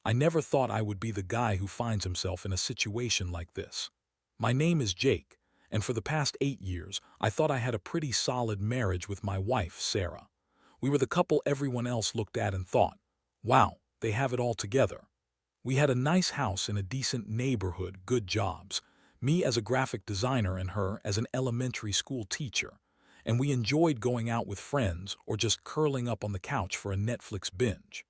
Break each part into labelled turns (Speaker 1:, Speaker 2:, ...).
Speaker 1: I never thought I would be the guy who finds himself in a situation like this. My name is Jake, and for the past 8 years, I thought I had a pretty solid marriage with my wife, Sarah. We were the couple everyone else looked at and thought, wow, they have it all together. We had a nice house in a decent neighborhood, good jobs, me as a graphic designer and her as an elementary school teacher, and we enjoyed going out with friends or just curling up on the couch for a Netflix binge.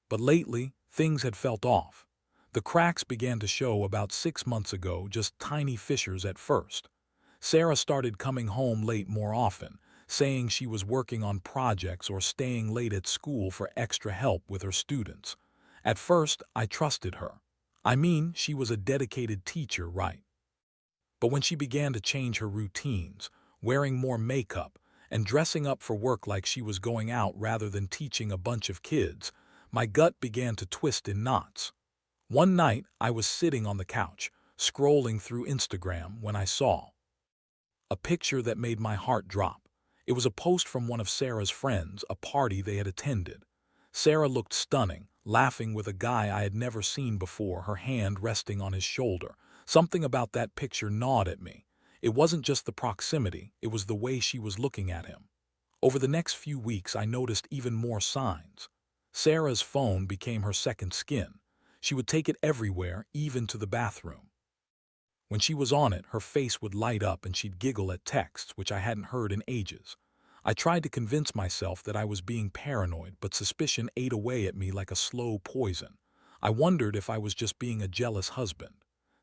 Speaker 1: But lately, things had felt off. The cracks began to show about 6 months ago, just tiny fissures at first. Sarah started coming home late more often, saying she was working on projects or staying late at school for extra help with her students. At first, I trusted her. I mean, she was a dedicated teacher, right? But when she began to change her routines, wearing more makeup, and dressing up for work like she was going out rather than teaching a bunch of kids, my gut began to twist in knots. One night, I was sitting on the couch, scrolling through Instagram when I saw a picture that made my heart drop. It was a post from one of Sarah's friends, a party they had attended. Sarah looked stunning, laughing with a guy I had never seen before, her hand resting on his shoulder. Something about that picture gnawed at me. It wasn't just the proximity, it was the way she was looking at him. Over the next few weeks, I noticed even more signs. Sarah's phone became her second skin. She would take it everywhere, even to the bathroom. When she was on it, her face would light up and she'd giggle at texts, which I hadn't heard in ages. I tried to convince myself that I was being paranoid, but suspicion ate away at me like a slow poison. I wondered if I was just being a jealous husband.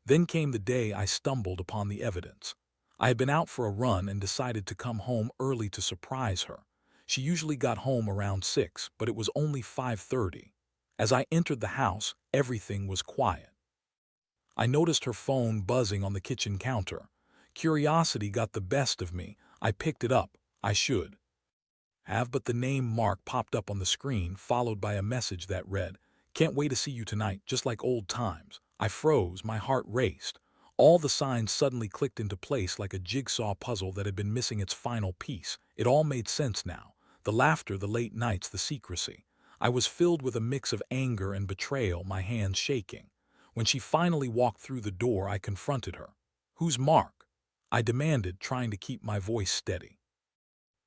Speaker 1: Then came the day I stumbled upon the evidence. I had been out for a run and decided to come home early to surprise her. She usually got home around 6, but it was only 5:30. As I entered the house, everything was quiet. I noticed her phone buzzing on the kitchen counter. Curiosity got the best of me. I picked it up. I should have, but the name Mark popped up on the screen, followed by a message that read, "Can't wait to see you tonight, just like old times." I froze, my heart raced. All the signs suddenly clicked into place like a jigsaw puzzle that had been missing its final piece. It all made sense now. The laughter, the late nights, the secrecy. I was filled with a mix of anger and betrayal, my hands shaking. When she finally walked through the door, I confronted her. "Who's Mark?" I demanded, trying to keep my voice steady.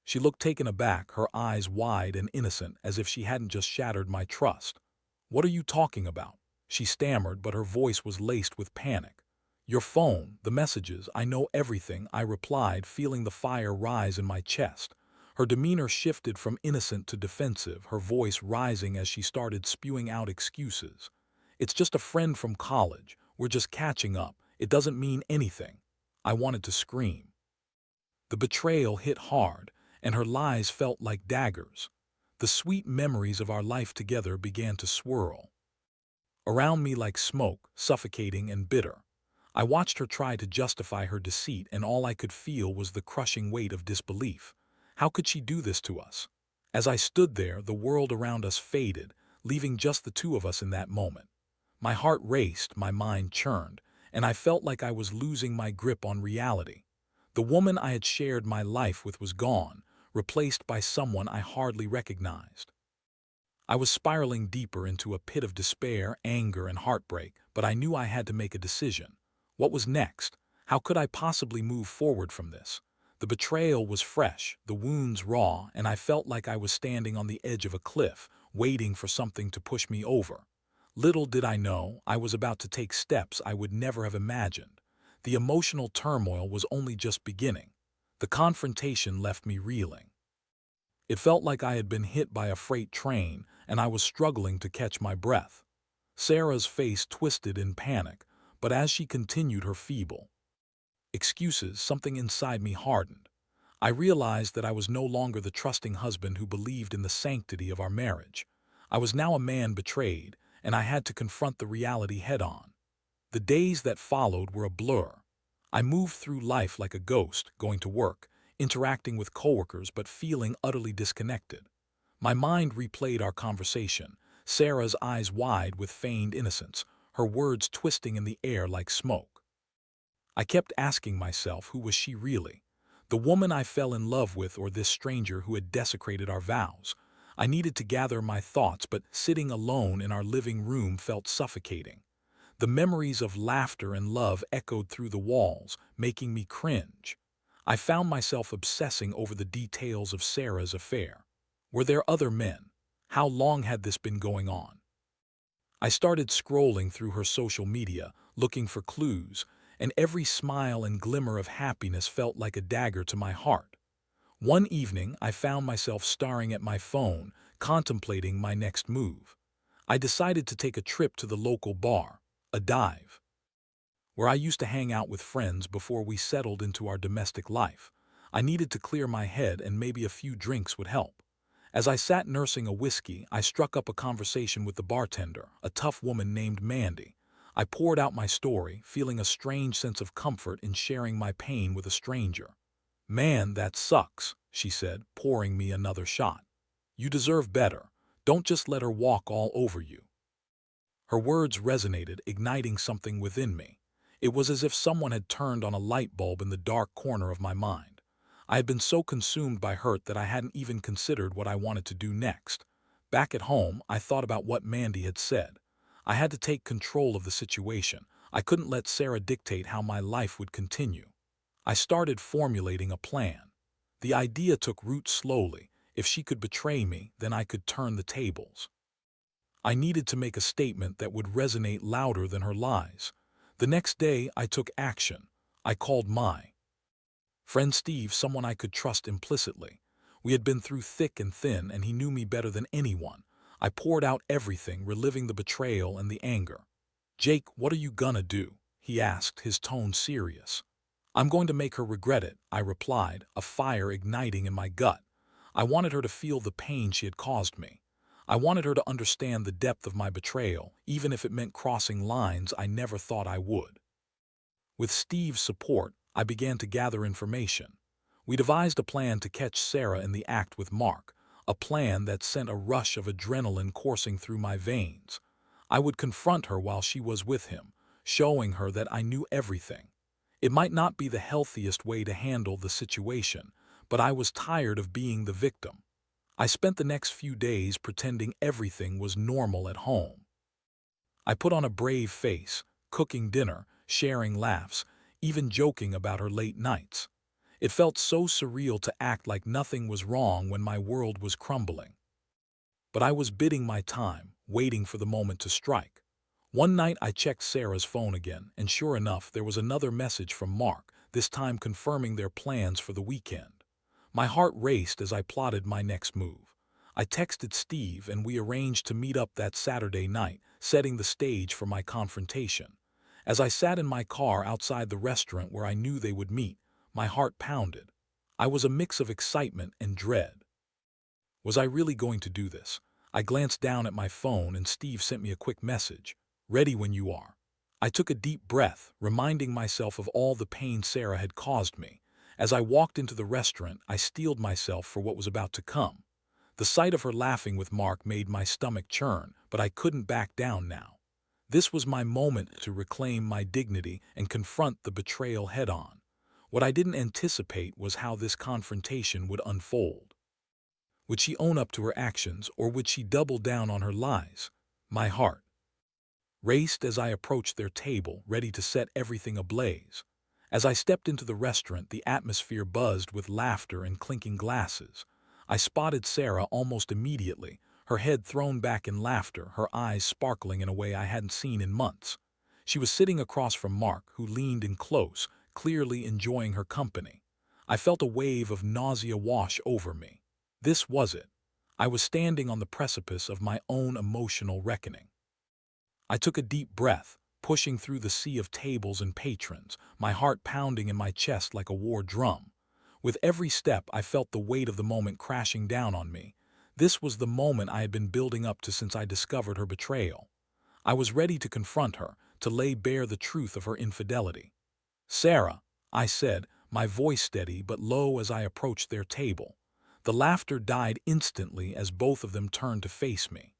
Speaker 1: She looked taken aback, her eyes wide and innocent, as if she hadn't just shattered my trust. "What are you talking about?" She stammered, but her voice was laced with panic. "Your phone, the messages, I know everything," I replied, feeling the fire rise in my chest. Her demeanor shifted from innocent to defensive, her voice rising as she started spewing out excuses. "It's just a friend from college. We're just catching up. It doesn't mean anything." I wanted to scream. The betrayal hit hard, and her lies felt like daggers. The sweet memories of our life together began to swirl around me like smoke, suffocating and bitter. I watched her try to justify her deceit, and all I could feel was the crushing weight of disbelief. How could she do this to us? As I stood there, the world around us faded, leaving just the two of us in that moment. My heart raced, my mind churned, and I felt like I was losing my grip on reality. The woman I had shared my life with was gone, replaced by someone I hardly recognized. I was spiraling deeper into a pit of despair, anger, and heartbreak, but I knew I had to make a decision. What was next? How could I possibly move forward from this? The betrayal was fresh, the wounds raw, and I felt like I was standing on the edge of a cliff, waiting for something to push me over. Little did I know, I was about to take steps I would never have imagined. The emotional turmoil was only just beginning. The confrontation left me reeling. It felt like I had been hit by a freight train, and I was struggling to catch my breath. Sarah's face twisted in panic, but as she continued her feeble excuses, something inside me hardened. I realized that I was no longer the trusting husband who believed in the sanctity of our marriage. I was now a man betrayed, and I had to confront the reality head-on. The days that followed were a blur. I moved through life like a ghost, going to work, interacting with coworkers, but feeling utterly disconnected. My mind replayed our conversation, Sarah's eyes wide with feigned innocence, her words twisting in the air like smoke. I kept asking myself, who was she really? The woman I fell in love with, or this stranger who had desecrated our vows? I needed to gather my thoughts, but sitting alone in our living room felt suffocating. The memories of laughter and love echoed through the walls, making me cringe. I found myself obsessing over the details of Sarah's affair. Were there other men? How long had this been going on? I started scrolling through her social media, looking for clues, and every smile and glimmer of happiness felt like a dagger to my heart. One evening, I found myself staring at my phone, contemplating my next move. I decided to take a trip to the local bar, a dive, where I used to hang out with friends before we settled into our domestic life. I needed to clear my head, and maybe a few drinks would help. As I sat nursing a whiskey, I struck up a conversation with the bartender, a tough woman named Mandy. I poured out my story, feeling a strange sense of comfort in sharing my pain with a stranger. "Man, that sucks," she said, pouring me another shot. "You deserve better. Don't just let her walk all over you." Her words resonated, igniting something within me. It was as if someone had turned on a light bulb in the dark corner of my mind. I had been so consumed by hurt that I hadn't even considered what I wanted to do next. Back at home, I thought about what Mandy had said. I had to take control of the situation. I couldn't let Sarah dictate how my life would continue. I started formulating a plan. The idea took root slowly. If she could betray me, then I could turn the tables. I needed to make a statement that would resonate louder than her lies. The next day, I took action. I called my friend Steve, someone I could trust implicitly. We had been through thick and thin, and he knew me better than anyone. I poured out everything, reliving the betrayal and the anger. "Jake, what are you gonna do?" he asked, his tone serious. "I'm going to make her regret it," I replied, a fire igniting in my gut. I wanted her to feel the pain she had caused me. I wanted her to understand the depth of my betrayal, even if it meant crossing lines I never thought I would. With Steve's support, I began to gather information. We devised a plan to catch Sarah in the act with Mark, a plan that sent a rush of adrenaline coursing through my veins. I would confront her while she was with him, showing her that I knew everything. It might not be the healthiest way to handle the situation, but I was tired of being the victim. I spent the next few days pretending everything was normal at home. I put on a brave face, cooking dinner, sharing laughs, even joking about her late nights. It felt so surreal to act like nothing was wrong when my world was crumbling. But I was biding my time, waiting for the moment to strike. One night I checked Sarah's phone again, and sure enough, there was another message from Mark, this time confirming their plans for the weekend. My heart raced as I plotted my next move. I texted Steve, and we arranged to meet up that Saturday night, setting the stage for my confrontation. As I sat in my car outside the restaurant where I knew they would meet, my heart pounded. I was a mix of excitement and dread. Was I really going to do this? I glanced down at my phone, and Steve sent me a quick message. "Ready when you are." I took a deep breath, reminding myself of all the pain Sarah had caused me. As I walked into the restaurant, I steeled myself for what was about to come. The sight of her laughing with Mark made my stomach churn, but I couldn't back down now. This was my moment to reclaim my dignity and confront the betrayal head-on. What I didn't anticipate was how this confrontation would unfold. Would she own up to her actions, or would she double down on her lies? My heart raced as I approached their table, ready to set everything ablaze. As I stepped into the restaurant, the atmosphere buzzed with laughter and clinking glasses. I spotted Sarah almost immediately, her head thrown back in laughter, her eyes sparkling in a way I hadn't seen in months. She was sitting across from Mark, who leaned in close, clearly enjoying her company. I felt a wave of nausea wash over me. This was it. I was standing on the precipice of my own emotional reckoning. I took a deep breath, pushing through the sea of tables and patrons, my heart pounding in my chest like a war drum. With every step, I felt the weight of the moment crashing down on me. This was the moment I had been building up to since I discovered her betrayal. I was ready to confront her, to lay bare the truth of her infidelity. "Sarah," I said, my voice steady but low as I approached their table. The laughter died instantly as both of them turned to face me.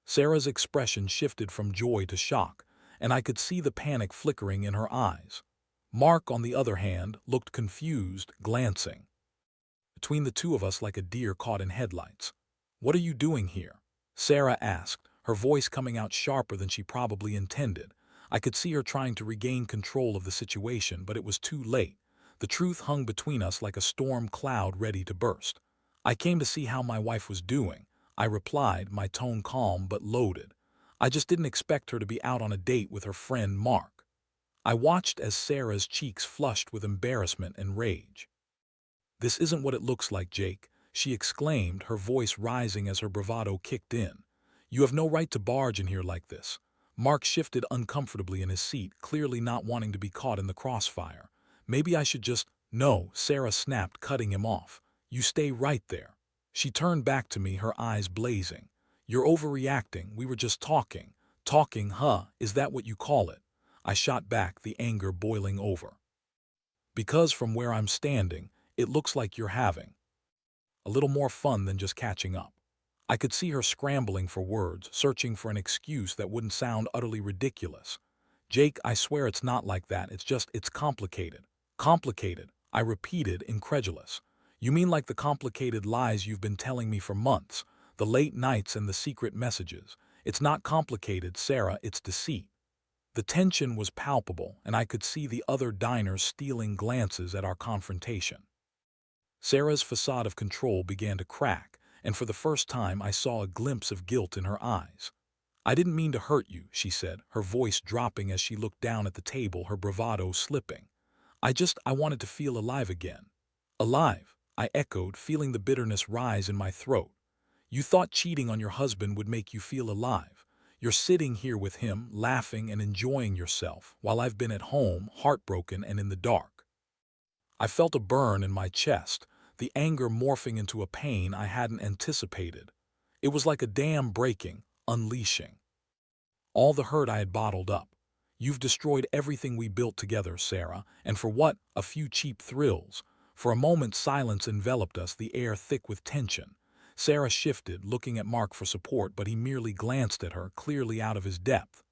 Speaker 1: Sarah's expression shifted from joy to shock, and I could see the panic flickering in her eyes. Mark, on the other hand, looked confused, glancing between the two of us like a deer caught in headlights. "What are you doing here?" Sarah asked, her voice coming out sharper than she probably intended. I could see her trying to regain control of the situation, but it was too late. The truth hung between us like a storm cloud ready to burst. "I came to see how my wife was doing," I replied, my tone calm but loaded. I just didn't expect her to be out on a date with her friend Mark. I watched as Sarah's cheeks flushed with embarrassment and rage. "This isn't what it looks like, Jake," she exclaimed, her voice rising as her bravado kicked in. "You have no right to barge in here like this." Mark shifted uncomfortably in his seat, clearly not wanting to be caught in the crossfire. "Maybe I should just—" "No," Sarah snapped, cutting him off. "You stay right there." She turned back to me, her eyes blazing. "You're overreacting. We were just talking." "Talking, huh? Is that what you call it?" I shot back, the anger boiling over. "Because from where I'm standing, it looks like you're having a little more fun than just catching up." I could see her scrambling for words, searching for an excuse that wouldn't sound utterly ridiculous. "Jake, I swear it's not like that. It's complicated." "Complicated?" I repeated, incredulous. "You mean like the complicated lies you've been telling me for months, the late nights and the secret messages?" "It's not complicated, Sarah, it's deceit." The tension was palpable, and I could see the other diners stealing glances at our confrontation. Sarah's facade of control began to crack, and for the first time I saw a glimpse of guilt in her eyes. "I didn't mean to hurt you," she said, her voice dropping as she looked down at the table, her bravado slipping. I wanted to feel alive again." "Alive?" I echoed, feeling the bitterness rise in my throat. "You thought cheating on your husband would make you feel alive. You're sitting here with him, laughing and enjoying yourself, while I've been at home, heartbroken and in the dark." I felt a burn in my chest, the anger morphing into a pain I hadn't anticipated. It was like a dam breaking, unleashing all the hurt I had bottled up. "You've destroyed everything we built together, Sarah, and for what? A few cheap thrills." For a moment silence enveloped us, the air thick with tension. Sarah shifted, looking at Mark for support, but he merely glanced at her, clearly out of his depth.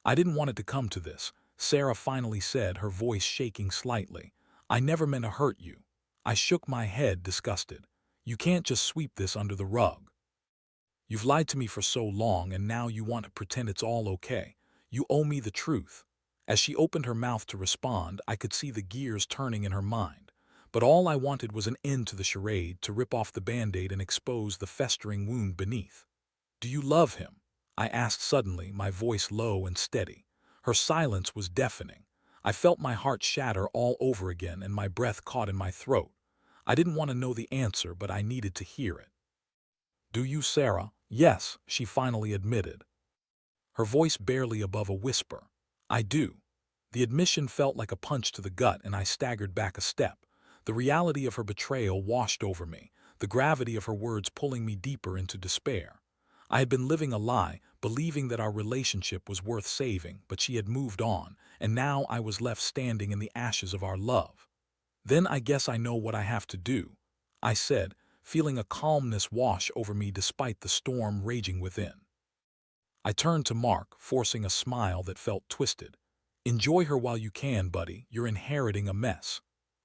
Speaker 1: "I didn't want it to come to this," Sarah finally said, her voice shaking slightly. "I never meant to hurt you." I shook my head, disgusted. "You can't just sweep this under the rug. You've lied to me for so long, and now you want to pretend it's all okay. You owe me the truth." As she opened her mouth to respond, I could see the gears turning in her mind. But all I wanted was an end to the charade, to rip off the Band-Aid and expose the festering wound beneath. "Do you love him?" I asked suddenly, my voice low and steady. Her silence was deafening. I felt my heart shatter all over again, and my breath caught in my throat. I didn't want to know the answer, but I needed to hear it. "Do you, Sarah?" "Yes," she finally admitted, her voice barely above a whisper. "I do." The admission felt like a punch to the gut, and I staggered back a step. The reality of her betrayal washed over me, the gravity of her words pulling me deeper into despair. I had been living a lie, believing that our relationship was worth saving, but she had moved on, and now I was left standing in the ashes of our love. "Then I guess I know what I have to do," I said, feeling a calmness wash over me despite the storm raging within. I turned to Mark, forcing a smile that felt twisted. "Enjoy her while you can, buddy. You're inheriting a mess."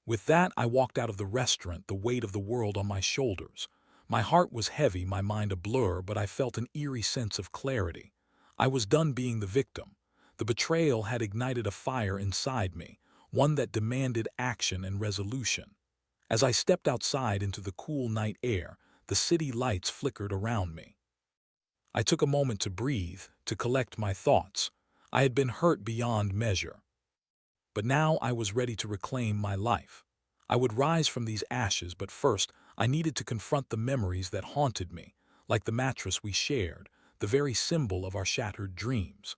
Speaker 1: With that, I walked out of the restaurant, the weight of the world on my shoulders. My heart was heavy, my mind a blur, but I felt an eerie sense of clarity. I was done being the victim. The betrayal had ignited a fire inside me, one that demanded action and resolution. As I stepped outside into the cool night air, the city lights flickered around me. I took a moment to breathe, to collect my thoughts. I had been hurt beyond measure, but now I was ready to reclaim my life. I would rise from these ashes, but first I needed to confront the memories that haunted me, like the mattress we shared, the very symbol of our shattered dreams.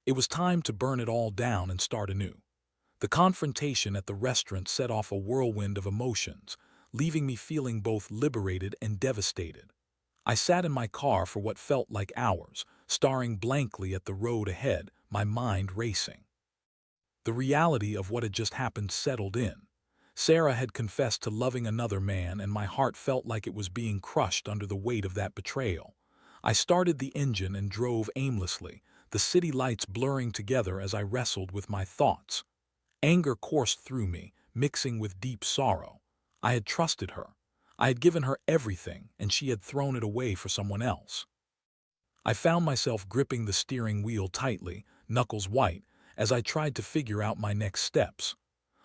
Speaker 1: It was time to burn it all down and start anew. The confrontation at the restaurant set off a whirlwind of emotions, leaving me feeling both liberated and devastated. I sat in my car for what felt like hours, staring blankly at the road ahead, my mind racing. The reality of what had just happened settled in. Sarah had confessed to loving another man, and my heart felt like it was being crushed under the weight of that betrayal. I started the engine and drove aimlessly, the city lights blurring together as I wrestled with my thoughts. Anger coursed through me, mixing with deep sorrow. I had trusted her. I had given her everything, and she had thrown it away for someone else. I found myself gripping the steering wheel tightly, knuckles white, as I tried to figure out my next steps.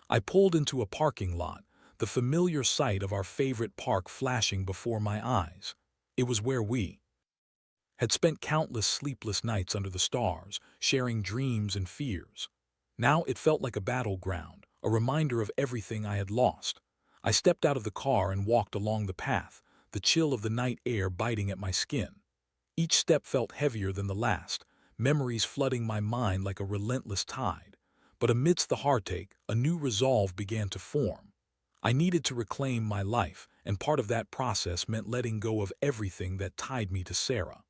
Speaker 1: I pulled into a parking lot, the familiar sight of our favorite park flashing before my eyes. It was where we had spent countless sleepless nights under the stars, sharing dreams and fears. Now it felt like a battleground, a reminder of everything I had lost. I stepped out of the car and walked along the path, the chill of the night air biting at my skin. Each step felt heavier than the last, memories flooding my mind like a relentless tide. But amidst the heartache, a new resolve began to form. I needed to reclaim my life, and part of that process meant letting go of everything that tied me to Sarah.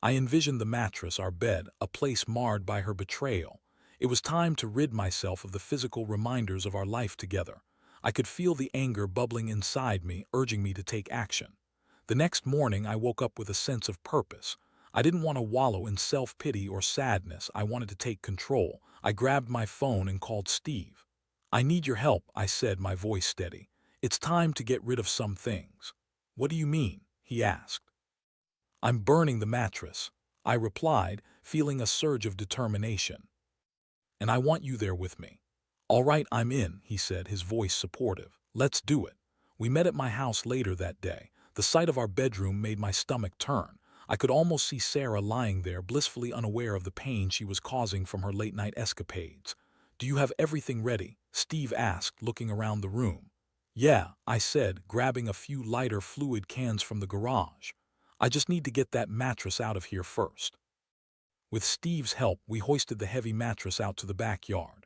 Speaker 1: I envisioned the mattress, our bed, a place marred by her betrayal. It was time to rid myself of the physical reminders of our life together. I could feel the anger bubbling inside me, urging me to take action. The next morning, I woke up with a sense of purpose. I didn't want to wallow in self-pity or sadness. I wanted to take control. I grabbed my phone and called Steve. "I need your help," I said, my voice steady. "It's time to get rid of some things." "What do you mean?" he asked. "I'm burning the mattress," I replied, feeling a surge of determination. "And I want you there with me." "All right, I'm in," he said, his voice supportive. "Let's do it." We met at my house later that day. The sight of our bedroom made my stomach turn. I could almost see Sarah lying there, blissfully unaware of the pain she was causing from her late-night escapades. "Do you have everything ready?" Steve asked, looking around the room. "Yeah," I said, grabbing a few lighter fluid cans from the garage. "I just need to get that mattress out of here first." With Steve's help, we hoisted the heavy mattress out to the backyard.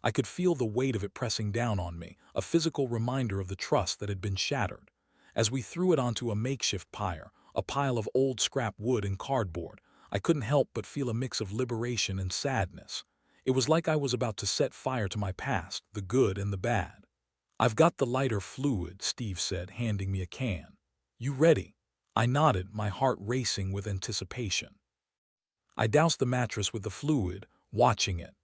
Speaker 1: I could feel the weight of it pressing down on me, a physical reminder of the trust that had been shattered. As we threw it onto a makeshift pyre, a pile of old scrap wood and cardboard, I couldn't help but feel a mix of liberation and sadness. It was like I was about to set fire to my past, the good and the bad. "I've got the lighter fluid," Steve said, handing me a can. "You ready?" I nodded, my heart racing with anticipation. I doused the mattress with the fluid, watching it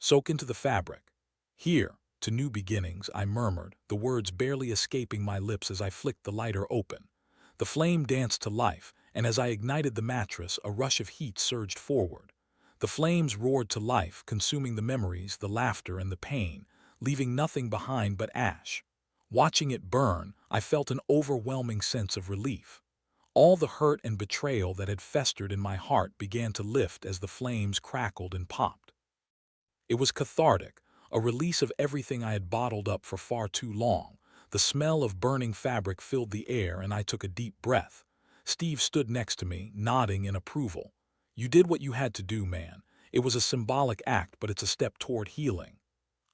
Speaker 1: soak into the fabric. "Here, to new beginnings," I murmured, the words barely escaping my lips as I flicked the lighter open. The flame danced to life, and as I ignited the mattress, a rush of heat surged forward. The flames roared to life, consuming the memories, the laughter, and the pain, leaving nothing behind but ash. Watching it burn, I felt an overwhelming sense of relief. All the hurt and betrayal that had festered in my heart began to lift as the flames crackled and popped. It was cathartic, a release of everything I had bottled up for far too long. The smell of burning fabric filled the air, and I took a deep breath. Steve stood next to me, nodding in approval. "You did what you had to do, man. It was a symbolic act, but it's a step toward healing."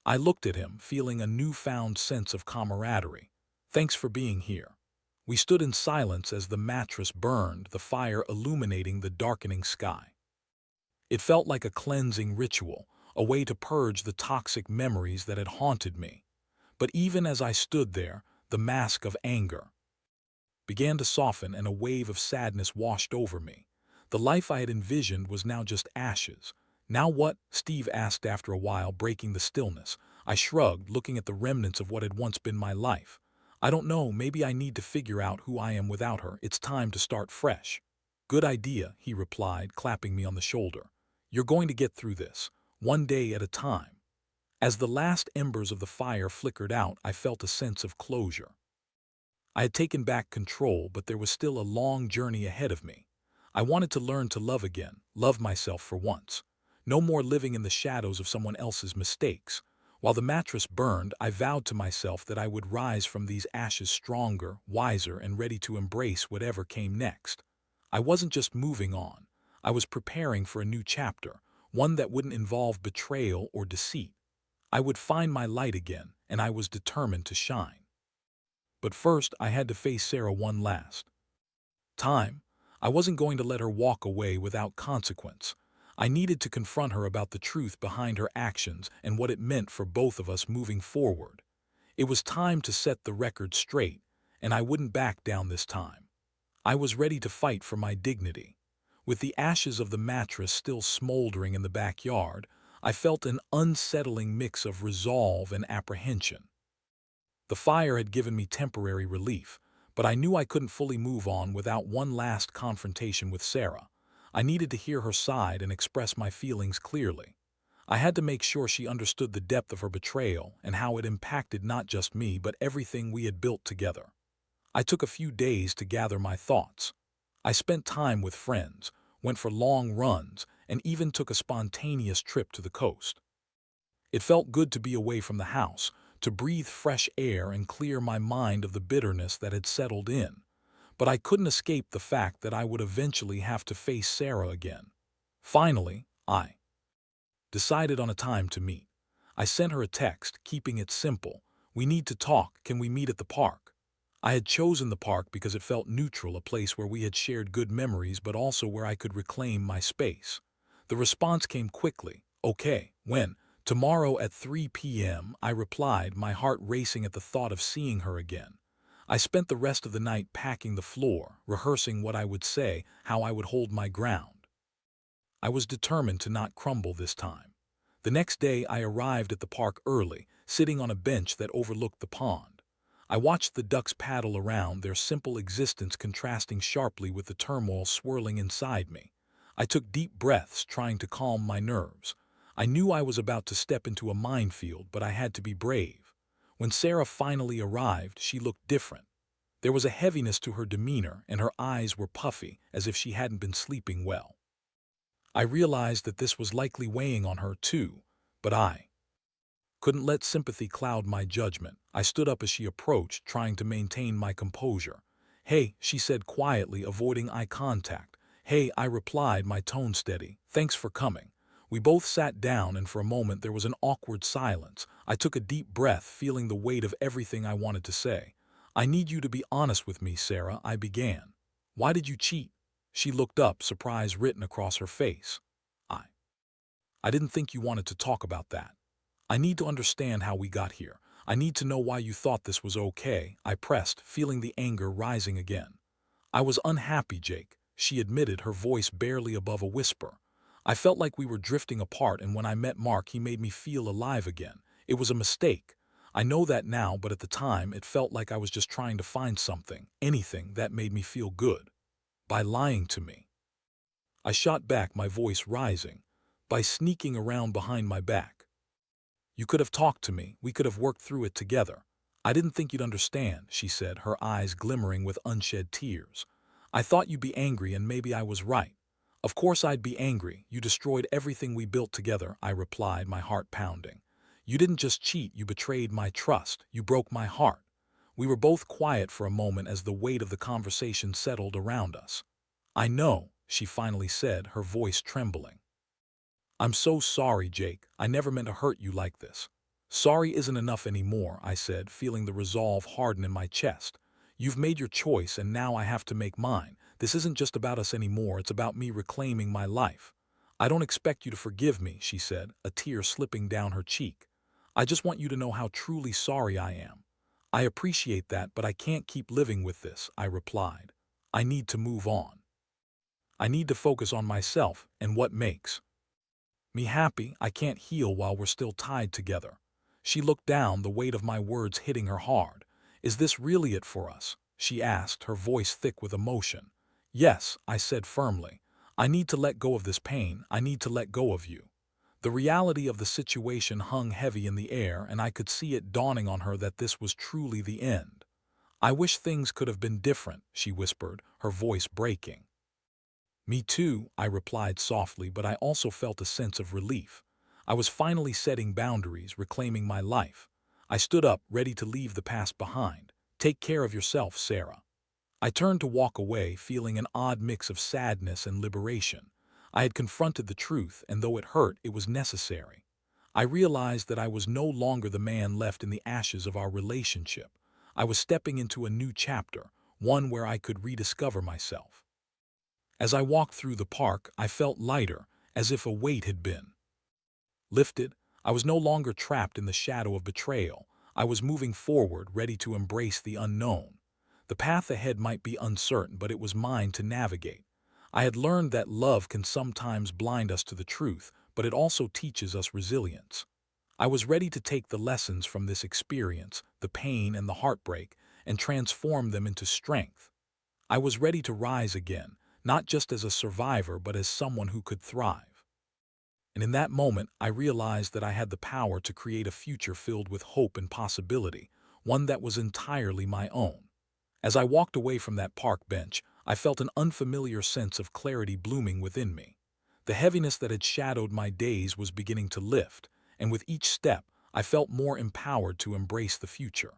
Speaker 1: I looked at him, feeling a newfound sense of camaraderie. "Thanks for being here." We stood in silence as the mattress burned, the fire illuminating the darkening sky. It felt like a cleansing ritual, a way to purge the toxic memories that had haunted me. But even as I stood there, the mask of anger began to soften and a wave of sadness washed over me. The life I had envisioned was now just ashes. "Now what?" Steve asked after a while, breaking the stillness. I shrugged, looking at the remnants of what had once been my life. "I don't know, maybe I need to figure out who I am without her. It's time to start fresh." "Good idea," he replied, clapping me on the shoulder. "You're going to get through this, one day at a time." As the last embers of the fire flickered out, I felt a sense of closure. I had taken back control, but there was still a long journey ahead of me. I wanted to learn to love again, love myself for once. No more living in the shadows of someone else's mistakes. While the mattress burned, I vowed to myself that I would rise from these ashes stronger, wiser, and ready to embrace whatever came next. I wasn't just moving on. I was preparing for a new chapter, one that wouldn't involve betrayal or deceit. I would find my light again, and I was determined to shine. But first, I had to face Sarah one last time. I wasn't going to let her walk away without consequence. I needed to confront her about the truth behind her actions and what it meant for both of us moving forward. It was time to set the record straight, and I wouldn't back down this time. I was ready to fight for my dignity. With the ashes of the mattress still smoldering in the backyard, I felt an unsettling mix of resolve and apprehension. The fire had given me temporary relief, but I knew I couldn't fully move on without one last confrontation with Sarah. I needed to hear her side and express my feelings clearly. I had to make sure she understood the depth of her betrayal and how it impacted not just me but everything we had built together. I took a few days to gather my thoughts. I spent time with friends, went for long runs, and even took a spontaneous trip to the coast. It felt good to be away from the house, to breathe fresh air and clear my mind of the bitterness that had settled in. But I couldn't escape the fact that I would eventually have to face Sarah again. Finally, I decided on a time to meet. I sent her a text, keeping it simple. "We need to talk. Can we meet at the park?" I had chosen the park because it felt neutral, a place where we had shared good memories but also where I could reclaim my space. The response came quickly. "Okay, when?" "Tomorrow at 3 p.m., I replied, my heart racing at the thought of seeing her again. I spent the rest of the night packing the floor, rehearsing what I would say, how I would hold my ground. I was determined to not crumble this time. The next day I arrived at the park early, sitting on a bench that overlooked the pond. I watched the ducks paddle around, their simple existence contrasting sharply with the turmoil swirling inside me. I took deep breaths, trying to calm my nerves. I knew I was about to step into a minefield, but I had to be brave. When Sarah finally arrived, she looked different. There was a heaviness to her demeanor, and her eyes were puffy, as if she hadn't been sleeping well. I realized that this was likely weighing on her too, but I couldn't let sympathy cloud my judgment. I stood up as she approached, trying to maintain my composure. "Hey," she said quietly, avoiding eye contact. "Hey," I replied, my tone steady. "Thanks for coming." We both sat down, and for a moment there was an awkward silence. I took a deep breath, feeling the weight of everything I wanted to say. "I need you to be honest with me, Sarah," I began. "Why did you cheat?" She looked up, surprise written across her face. I I didn't think you wanted to talk about that. I need to understand how we got here. I need to know why you thought this was okay," I pressed, feeling the anger rising again. "I was unhappy, Jake," she admitted, her voice barely above a whisper. "I felt like we were drifting apart, and when I met Mark, he made me feel alive again. It was a mistake. I know that now, but at the time, it felt like I was just trying to find something, anything, that made me feel good. By lying to me." I shot back, my voice rising. "By sneaking around behind my back. You could have talked to me, we could have worked through it together." "I didn't think you'd understand," she said, her eyes glimmering with unshed tears. "I thought you'd be angry, and maybe I was right." "Of course I'd be angry. You destroyed everything we built together," I replied, my heart pounding. "You didn't just cheat, you betrayed my trust. You broke my heart." We were both quiet for a moment as the weight of the conversation settled around us. "I know," she finally said, her voice trembling. "I'm so sorry, Jake. I never meant to hurt you like this." "Sorry isn't enough anymore," I said, feeling the resolve harden in my chest. "You've made your choice, and now I have to make mine. This isn't just about us anymore, it's about me reclaiming my life." "I don't expect you to forgive me," she said, a tear slipping down her cheek. "I just want you to know how truly sorry I am." "I appreciate that, but I can't keep living with this," I replied. "I need to move on. I need to focus on myself and what makes me happy. I can't heal while we're still tied together." She looked down, the weight of my words hitting her hard. "Is this really it for us?" she asked, her voice thick with emotion. "Yes," I said firmly. "I need to let go of this pain. I need to let go of you." The reality of the situation hung heavy in the air, and I could see it dawning on her that this was truly the end. "I wish things could have been different," she whispered, her voice breaking. "Me too," I replied softly, but I also felt a sense of relief. I was finally setting boundaries, reclaiming my life. I stood up, ready to leave the past behind. "Take care of yourself, Sarah." I turned to walk away, feeling an odd mix of sadness and liberation. I had confronted the truth, and though it hurt, it was necessary. I realized that I was no longer the man left in the ashes of our relationship. I was stepping into a new chapter, one where I could rediscover myself. As I walked through the park, I felt lighter, as if a weight had been lifted. I was no longer trapped in the shadow of betrayal. I was moving forward, ready to embrace the unknown. The path ahead might be uncertain, but it was mine to navigate. I had learned that love can sometimes blind us to the truth, but it also teaches us resilience. I was ready to take the lessons from this experience, the pain and the heartbreak, and transform them into strength. I was ready to rise again, not just as a survivor but as someone who could thrive. And in that moment, I realized that I had the power to create a future filled with hope and possibility, one that was entirely my own. As I walked away from that park bench, I felt an unfamiliar sense of clarity blooming within me. The heaviness that had shadowed my days was beginning to lift, and with each step, I felt more empowered to embrace the future.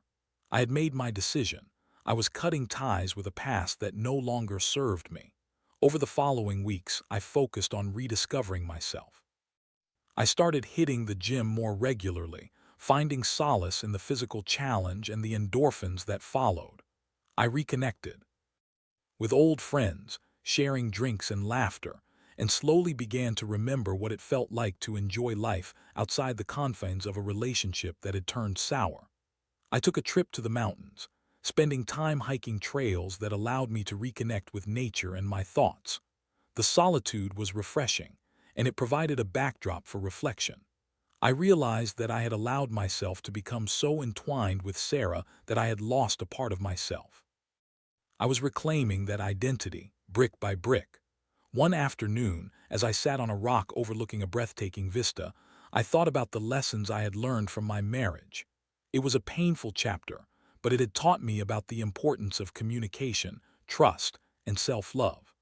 Speaker 1: I had made my decision. I was cutting ties with a past that no longer served me. Over the following weeks, I focused on rediscovering myself. I started hitting the gym more regularly, finding solace in the physical challenge and the endorphins that followed. I reconnected with old friends, sharing drinks and laughter, and slowly began to remember what it felt like to enjoy life outside the confines of a relationship that had turned sour. I took a trip to the mountains, spending time hiking trails that allowed me to reconnect with nature and my thoughts. The solitude was refreshing, and it provided a backdrop for reflection. I realized that I had allowed myself to become so entwined with Sarah that I had lost a part of myself. I was reclaiming that identity, brick by brick. One afternoon, as I sat on a rock overlooking a breathtaking vista, I thought about the lessons I had learned from my marriage. It was a painful chapter, but it had taught me about the importance of communication, trust, and self-love.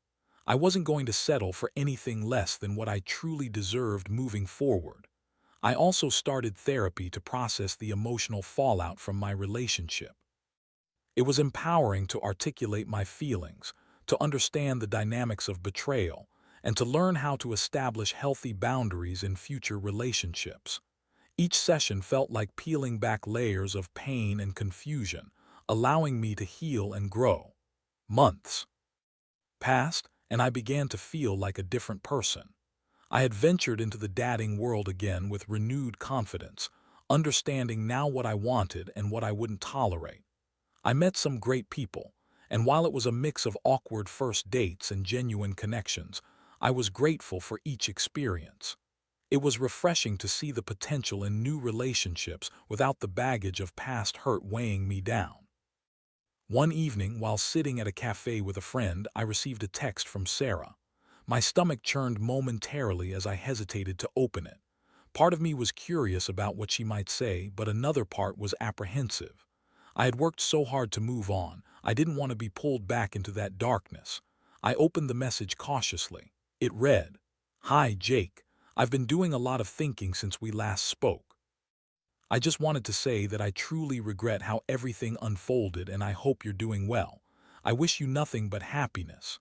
Speaker 1: I wasn't going to settle for anything less than what I truly deserved moving forward. I also started therapy to process the emotional fallout from my relationship. It was empowering to articulate my feelings, to understand the dynamics of betrayal, and to learn how to establish healthy boundaries in future relationships. Each session felt like peeling back layers of pain and confusion, allowing me to heal and grow. Months passed, and I began to feel like a different person. I had ventured into the dating world again with renewed confidence, understanding now what I wanted and what I wouldn't tolerate. I met some great people, and while it was a mix of awkward first dates and genuine connections, I was grateful for each experience. It was refreshing to see the potential in new relationships without the baggage of past hurt weighing me down. One evening, while sitting at a cafe with a friend, I received a text from Sarah. My stomach churned momentarily as I hesitated to open it. Part of me was curious about what she might say, but another part was apprehensive. I had worked so hard to move on, I didn't want to be pulled back into that darkness. I opened the message cautiously. It read, "Hi, Jake. I've been doing a lot of thinking since we last spoke. I just wanted to say that I truly regret how everything unfolded and I hope you're doing well. I wish you nothing but happiness."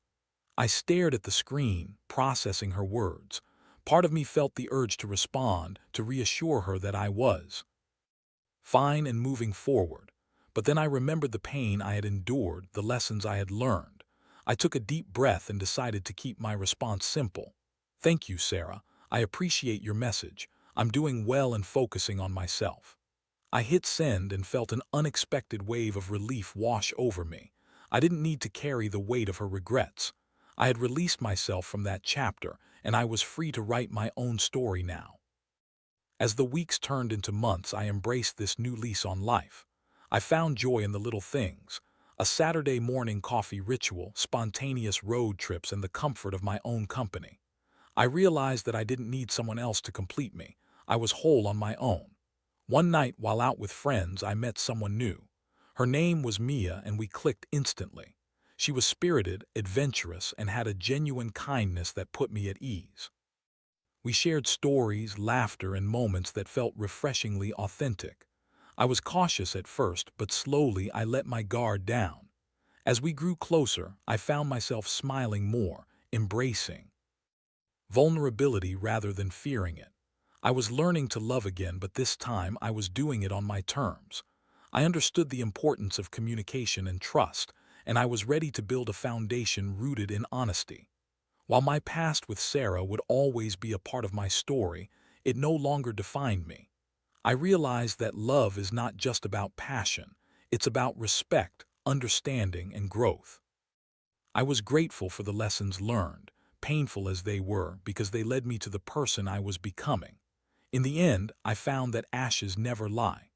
Speaker 1: I stared at the screen, processing her words. Part of me felt the urge to respond, to reassure her that I was fine and moving forward. But then I remembered the pain I had endured, the lessons I had learned. I took a deep breath and decided to keep my response simple. "Thank you, Sarah. I appreciate your message. I'm doing well and focusing on myself." I hit send and felt an unexpected wave of relief wash over me. I didn't need to carry the weight of her regrets. I had released myself from that chapter, and I was free to write my own story now. As the weeks turned into months, I embraced this new lease on life. I found joy in the little things: a Saturday morning coffee ritual, spontaneous road trips, and the comfort of my own company. I realized that I didn't need someone else to complete me. I was whole on my own. One night, while out with friends, I met someone new. Her name was Mia, and we clicked instantly. She was spirited, adventurous, and had a genuine kindness that put me at ease. We shared stories, laughter, and moments that felt refreshingly authentic. I was cautious at first, but slowly I let my guard down. As we grew closer, I found myself smiling more, embracing vulnerability rather than fearing it. I was learning to love again, but this time I was doing it on my terms. I understood the importance of communication and trust, and I was ready to build a foundation rooted in honesty. While my past with Sarah would always be a part of my story, it no longer defined me. I realized that love is not just about passion, it's about respect, understanding, and growth. I was grateful for the lessons learned, painful as they were, because they led me to the person I was becoming. In the end, I found that ashes never lie.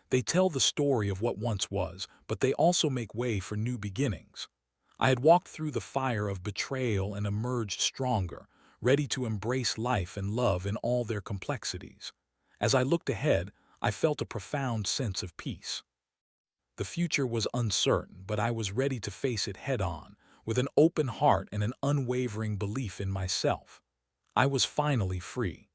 Speaker 1: They tell the story of what once was, but they also make way for new beginnings. I had walked through the fire of betrayal and emerged stronger, ready to embrace life and love in all their complexities. As I looked ahead, I felt a profound sense of peace. The future was uncertain, but I was ready to face it head-on, with an open heart and an unwavering belief in myself. I was finally free.